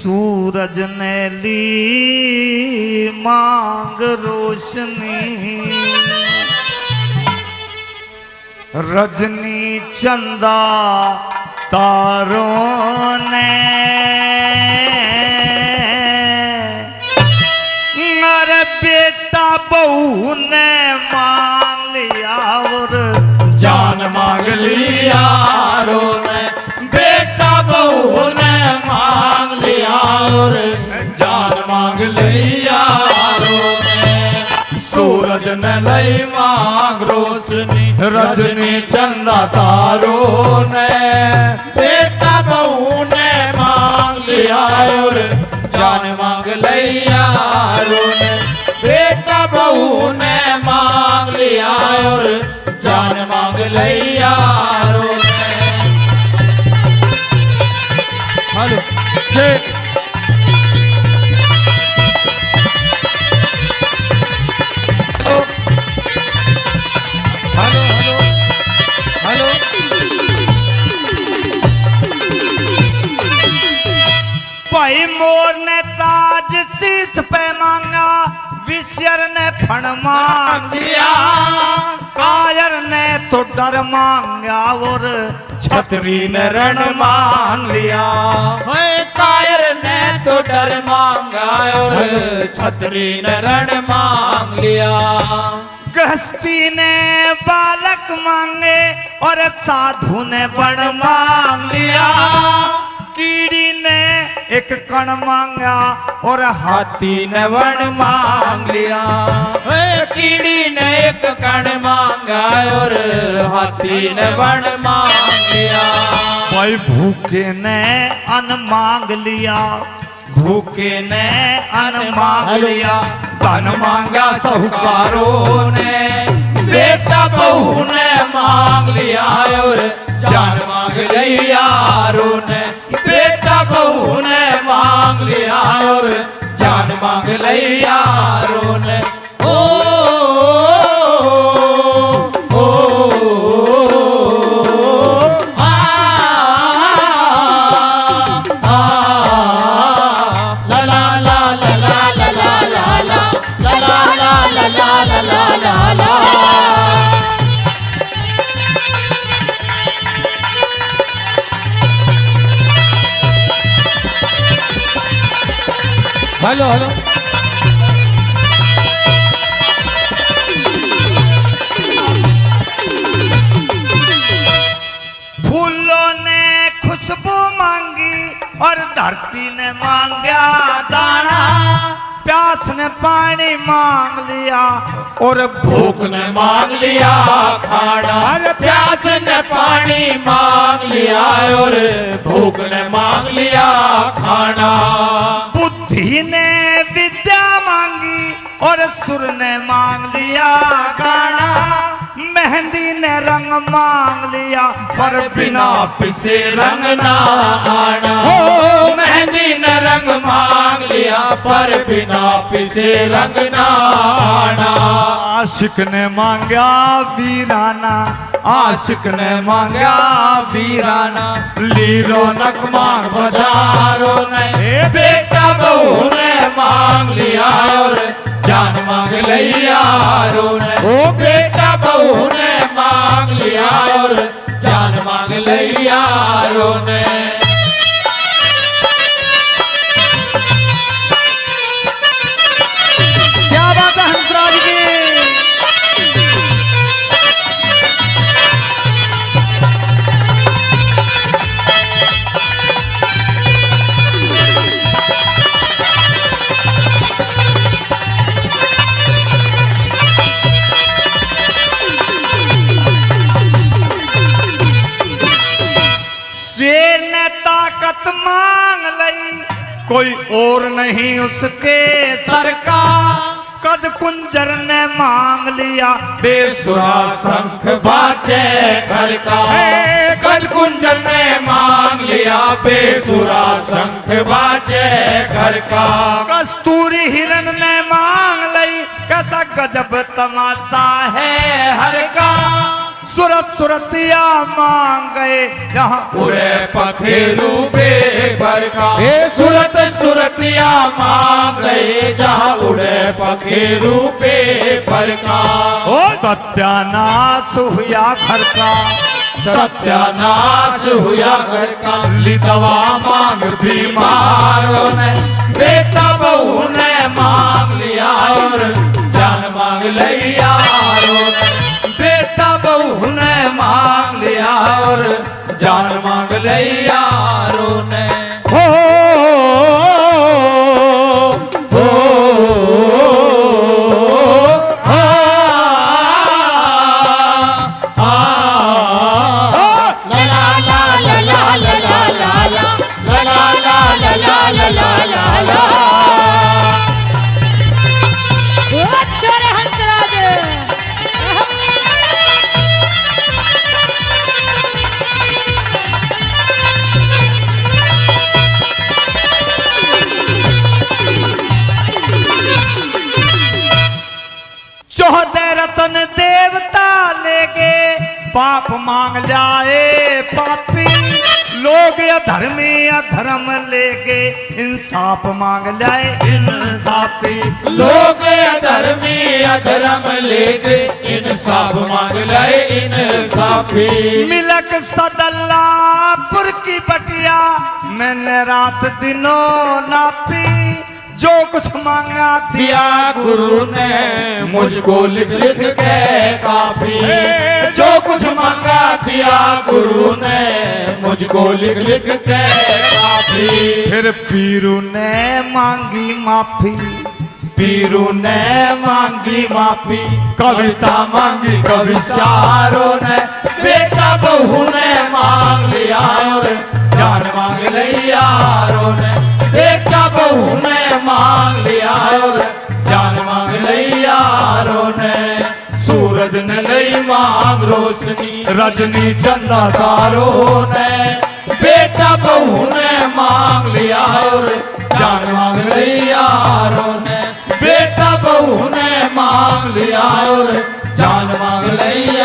सूरज ने ली मांग रोशनी, रजनी चंदा तारों ने मेरे बेटा बहू ने मांग लिया और जान मांग लिया रो ने, बेटा बहू ने मांग लिया और जान मांग लिया रो ने। सूरज ने लई मांग रोशनी, रजनी चंदा तारों ने बेटा बहू ने मांग लिया और जान मांग लिया रो ने। बेटा बहू ने मांग लिया और जान मांग लिया रो ने। हेलो भाई मोर ने ताज शीश पे मांगा, विश्वर ने फण मांग लिया, कायर ने तो डर मांगा और छतरी ने रण मांग लिया। कायर ने तो डर मांगा और छतरी ने रण मांग लिया। गृहस्थी ने बालक मांगे और साधु ने बण मांग लिया, कीड़ी ने एक कण मांगा और हाथी ने वन मांग लिया। कीड़ी ने एक कण मांगा और हाथी ने वन मांग लिया। भाई भूखे ने अन्न मांग लिया, भूखे ने अन्न मांग लिया, धन मांगा साहूकारों ने, बेटा बहू ने मांग लिया और जान मांग लिया रो ने। बेटा बहू ने मांग लिया और जान मांग लिया रो ने। ओ ओ आ ला ला ला ला ला ला ला ला ला ला ला ला ला ला। हेलो हेलो फूलों ने खुशबू मांगी और धरती ने मांगा दाना, प्यास ने पानी मांग लिया और भूख ने मांग लिया खाना। प्यास ने पानी मांग लिया और भूख ने मांग लिया खाना। बुद्धि ने विद्या मांगी और सुर ने मांग लिया गाना, मेहंदी ने रंग मांग लिया पर बिना पिसे रंग ना आना। हो मेहंदी ने रंग मांग लिया पर बिना पिसे रंग ना आना। आशिक ने मांगा वीराना, आशिक ने मांगा वीराना, ली रौनक मांग बाजारों ने। बेटा बहू ने मांग लिया और जान मांग लिया रो ने। ओ बेटा बहू ने मांग लिया और जान मांग लिया रो ने। क्या बात है हंसराज की। शेर ने ताकत मांग लई, कोई और नहीं उसके सर का, कद कुंजर ने मांग लिया बेसुरा शंख बाजे घर का। कद कुंजर ने मांग लिया बेसुरा शंख बाजे घर का। कस्तूरी हिरन ने मांग लई, कैसा गजब तमाशा है हर का, सूरत सूरतिया मांग गए यहाँ पूरे पखेरू बेघर का। सूरत बतिया मांग रहे जहाँ उड़े पखेरू पे फरका। ओ सत्यानाश हुआ घर का, सत्यानाश हुआ घर का। ली दवा मांग बीमारों ने, बेटा बहू ने मांग लिया और जान मांग ली यारों ने। बेटा बहू ने मांग लिया और जान मांग ली यारों ने। हो चौदह रतन देवता लेगे, पाप मांग जाए पापी। लोग अधर्मी अधर्म लेगे, इंसाफ मांग जाए इंसाफी। लोग अधर्मी अधर्म लेके इंसाफ मांग लाए इंसाफी। मिलक सदल्लापुर की बटिया, मैंने रात दिनों नापी। जो कुछ मांगा दिया गुरु ने मुझको लिख लिख के काफी। जो कुछ मांगा दिया गुरु ने मुझको लिख लिख के काफी। फिर पीरू ने मांगी माफी, पीरू ने मांगी माफी। कविता मांगी कविशारों ने, बेटा बहू ने मांग लिया और जान मांग ली यारों ने। बेटा बहू ने मांग लिया और जान मांग ली यारों ने। सूरज ने लई मांग रोशनी, रजनी चंदा तारों ने। बेटा बहू ने मांग लिया और जान मांग ली यारों ने। बेटा बहू ने मांग लिया और जान मांग ली